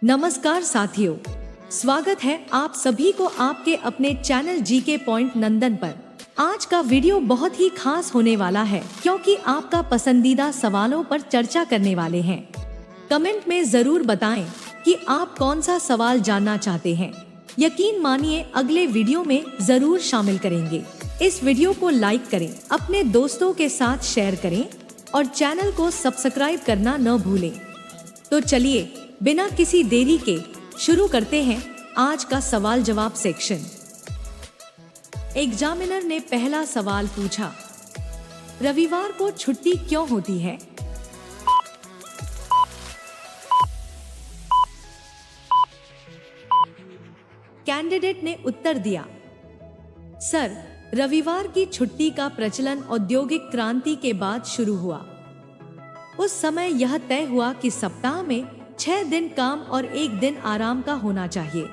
नमस्कार साथियों, स्वागत है आप सभी को आपके अपने चैनल जीके पॉइंट नंदन पर। आज का वीडियो बहुत ही खास होने वाला है क्योंकि आपका पसंदीदा सवालों पर चर्चा करने वाले हैं। कमेंट में जरूर बताएं कि आप कौन सा सवाल जानना चाहते हैं। यकीन मानिए अगले वीडियो में जरूर शामिल करेंगे। इस वीडियो को लाइक करें, अपने दोस्तों के साथ शेयर करें और चैनल को सब्सक्राइब करना न भूलें। तो चलिए बिना किसी देरी के शुरू करते हैं आज का सवाल जवाब सेक्शन। एग्जामिनर ने पहला सवाल पूछा, रविवार को छुट्टी क्यों होती है? कैंडिडेट ने उत्तर दिया, सर, रविवार की छुट्टी का प्रचलन औद्योगिक क्रांति के बाद शुरू हुआ। उस समय यह तय हुआ कि सप्ताह में 6 दिन काम और 1 दिन आराम का होना चाहिए।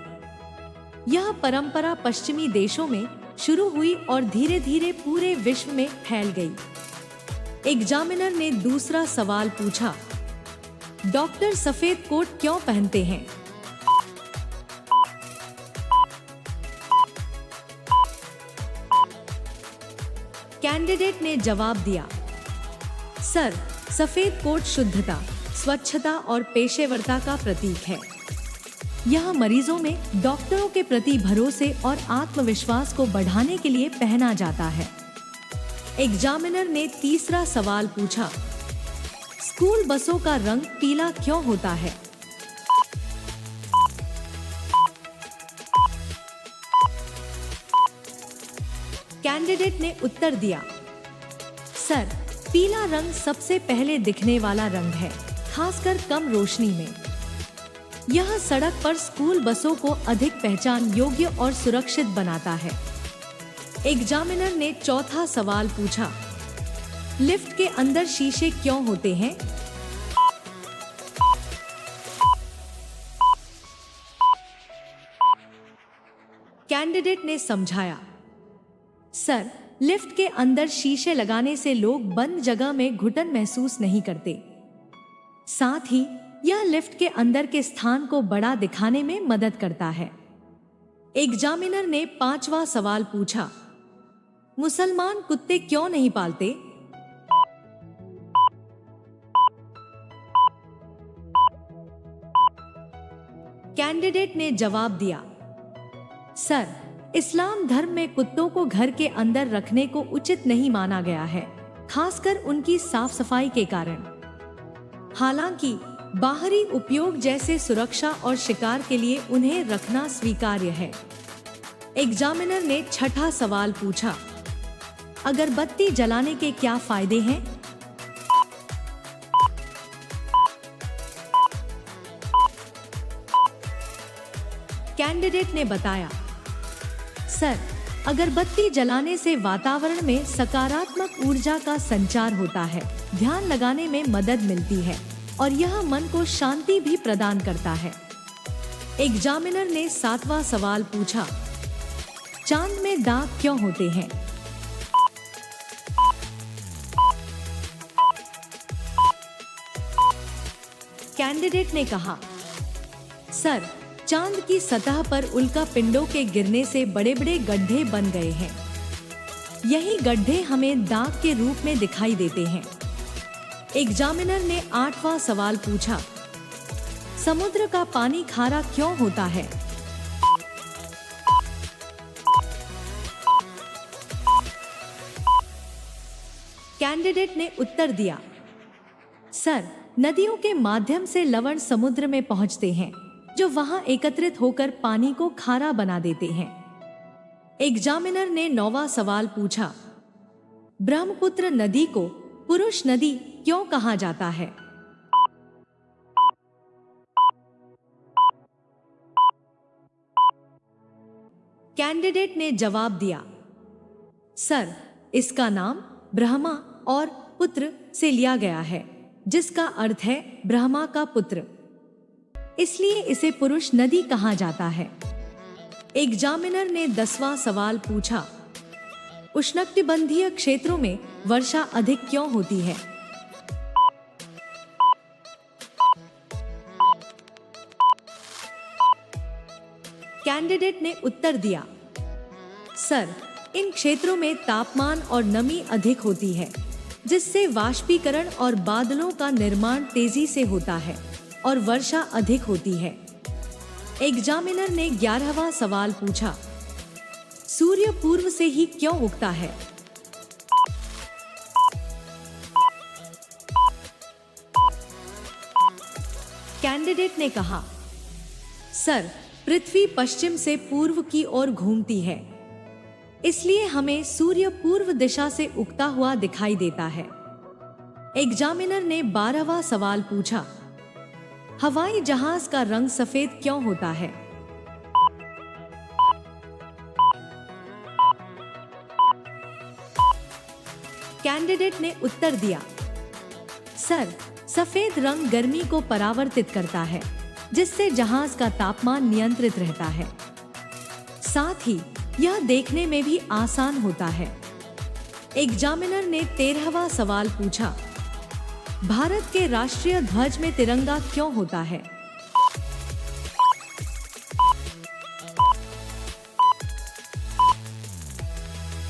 यह परंपरा पश्चिमी देशों में शुरू हुई और धीरे धीरे पूरे विश्व में फैल गई। एग्जामिनर ने दूसरा सवाल पूछा, डॉक्टर सफेद कोट क्यों पहनते हैं? कैंडिडेट ने जवाब दिया, सर, सफेद कोट शुद्धता, स्वच्छता और पेशेवरता का प्रतीक है। यह मरीजों में डॉक्टरों के प्रति भरोसे और आत्मविश्वास को बढ़ाने के लिए पहना जाता है। एग्जामिनर ने तीसरा सवाल पूछा, स्कूल बसों का रंग पीला क्यों होता है? कैंडिडेट ने उत्तर दिया, सर, पीला रंग सबसे पहले दिखने वाला रंग है, खासकर कम रोशनी में। यह सड़क पर स्कूल बसों को अधिक पहचान योग्य और सुरक्षित बनाता है। एग्जामिनर ने चौथा सवाल पूछा, लिफ्ट के अंदर शीशे क्यों होते हैं? कैंडिडेट ने समझाया, सर, लिफ्ट के अंदर शीशे लगाने से लोग बंद जगह में घुटन महसूस नहीं करते। साथ ही यह लिफ्ट के अंदर के स्थान को बड़ा दिखाने में मदद करता है। एग्जामिनर ने पांचवा सवाल पूछा, मुसलमान कुत्ते क्यों नहीं पालते? कैंडिडेट ने जवाब दिया, सर, इस्लाम धर्म में कुत्तों को घर के अंदर रखने को उचित नहीं माना गया है, खासकर उनकी साफ सफाई के कारण। हालांकि बाहरी उपयोग जैसे सुरक्षा और शिकार के लिए उन्हें रखना स्वीकार्य है। एग्जामिनर ने छठा सवाल पूछा, अगरबत्ती जलाने के क्या फायदे हैं? कैंडिडेट ने बताया, सर, अगरबत्ती जलाने से वातावरण में सकारात्मक ऊर्जा का संचार होता है, ध्यान लगाने में मदद मिलती है और यह मन को शांति भी प्रदान करता है। एग्जामिनर ने सातवां सवाल पूछा, चांद में दाग क्यों होते हैं? कैंडिडेट ने कहा, सर, चांद की सतह पर उल्का पिंडों के गिरने से बड़े बड़े गड्ढे बन गए हैं। यही गड्ढे हमें दाग के रूप में दिखाई देते हैं। एग्जामिनर ने आठवां सवाल पूछा, समुद्र का पानी खारा क्यों होता है? कैंडिडेट ने उत्तर दिया, सर, नदियों के माध्यम से लवण समुद्र में पहुंचते हैं जो वहां एकत्रित होकर पानी को खारा बना देते हैं। एग्जामिनर ने 9वां सवाल पूछा, ब्रह्मपुत्र नदी को पुरुष नदी क्यों कहा जाता है? कैंडिडेट ने जवाब दिया, सर, इसका नाम ब्रह्मा और पुत्र से लिया गया है, जिसका अर्थ है ब्रह्मा का पुत्र, इसलिए इसे पुरुष नदी कहा जाता है। एग्जामिनर ने 10वां सवाल पूछा, उष्णकटिबंधीय क्षेत्रों में वर्षा अधिक क्यों होती है? कैंडिडेट ने उत्तर दिया, सर, इन क्षेत्रों में तापमान और नमी अधिक होती है, जिससे वाष्पीकरण और बादलों का निर्माण तेजी से होता है और वर्षा अधिक होती है। एग्जामिनर ने 11वां सवाल पूछा, सूर्य पूर्व से ही क्यों उगता है? कैंडिडेट ने कहा, सर, पृथ्वी पश्चिम से पूर्व की ओर घूमती है, इसलिए हमें सूर्य पूर्व दिशा से उगता हुआ दिखाई देता है। एग्जामिनर ने 12वां सवाल पूछा, हवाई जहाज का रंग सफेद क्यों होता है? कैंडिडेट ने उत्तर दिया, सर, सफेद रंग गर्मी को परावर्तित करता है, जिससे जहाज का तापमान नियंत्रित रहता है। साथ ही यह देखने में भी आसान होता है। एग्जामिनर ने 13वां सवाल पूछा, भारत के राष्ट्रीय ध्वज में तिरंगा क्यों होता है?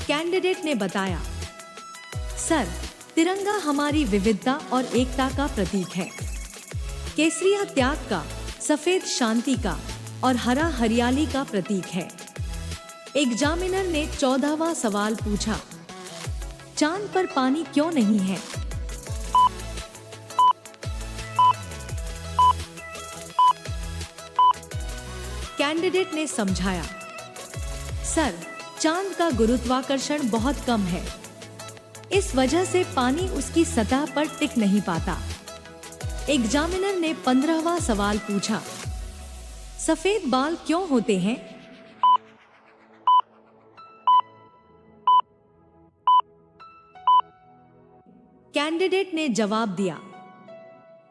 कैंडिडेट ने बताया, सर, तिरंगा हमारी विविधता और एकता का प्रतीक है। केसरिया त्याग का, सफेद शांति का और हरा हरियाली का प्रतीक है। एग्जामिनर ने 14वां सवाल पूछा, चांद पर पानी क्यों नहीं है? कैंडिडेट ने समझाया, सर, चांद का गुरुत्वाकर्षण बहुत कम है, इस वजह से पानी उसकी सतह पर टिक नहीं पाता। एग्जामिनर ने 15वां सवाल पूछा, सफेद बाल क्यों होते हैं? कैंडिडेट ने जवाब दिया,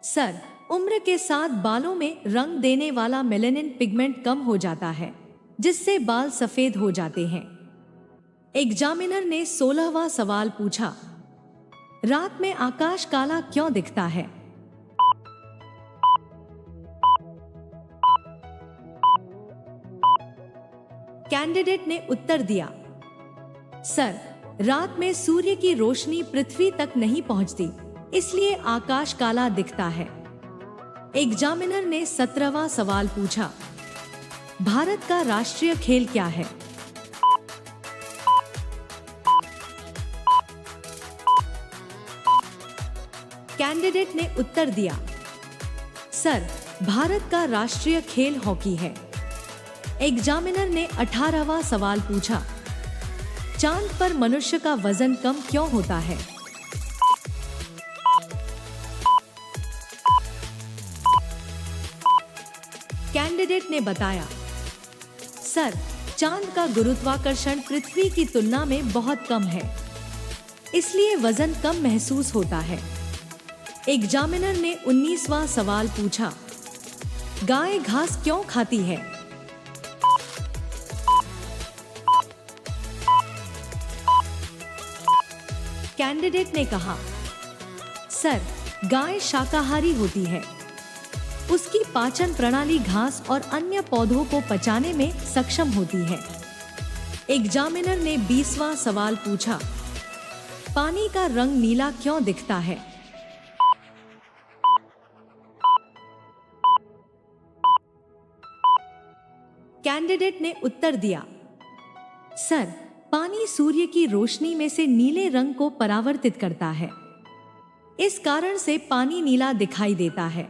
सर, उम्र के साथ बालों में रंग देने वाला मेलेनिन पिगमेंट कम हो जाता है, जिससे बाल सफेद हो जाते हैं। एग्जामिनर ने 16वां सवाल पूछा, रात में आकाश काला क्यों दिखता है? कैंडिडेट ने उत्तर दिया, सर, रात में सूर्य की रोशनी पृथ्वी तक नहीं पहुंचती, इसलिए आकाश काला दिखता है। एग्जामिनर ने 17वां सवाल पूछा, भारत का राष्ट्रीय खेल क्या है? कैंडिडेट ने उत्तर दिया, सर, भारत का राष्ट्रीय खेल हॉकी है। एग्जामिनर ने 18वां सवाल पूछा, चांद पर मनुष्य का वजन कम क्यों होता है? कैंडिडेट ने बताया, सर, चांद का गुरुत्वाकर्षण पृथ्वी की तुलना में बहुत कम है, इसलिए वजन कम महसूस होता है। एग्जामिनर ने 19वां सवाल पूछा, गाय घास क्यों खाती है? कैंडिडेट ने कहा, सर, गाय शाकाहारी होती है, उसकी पाचन प्रणाली घास और अन्य पौधों को पचाने में सक्षम होती है। एग्जामिनर ने 20वां सवाल पूछा, पानी का रंग नीला क्यों दिखता है? कैंडिडेट ने उत्तर दिया, सर, पानी सूर्य की रोशनी में से नीले रंग को परावर्तित करता है, इस कारण से पानी नीला दिखाई देता है।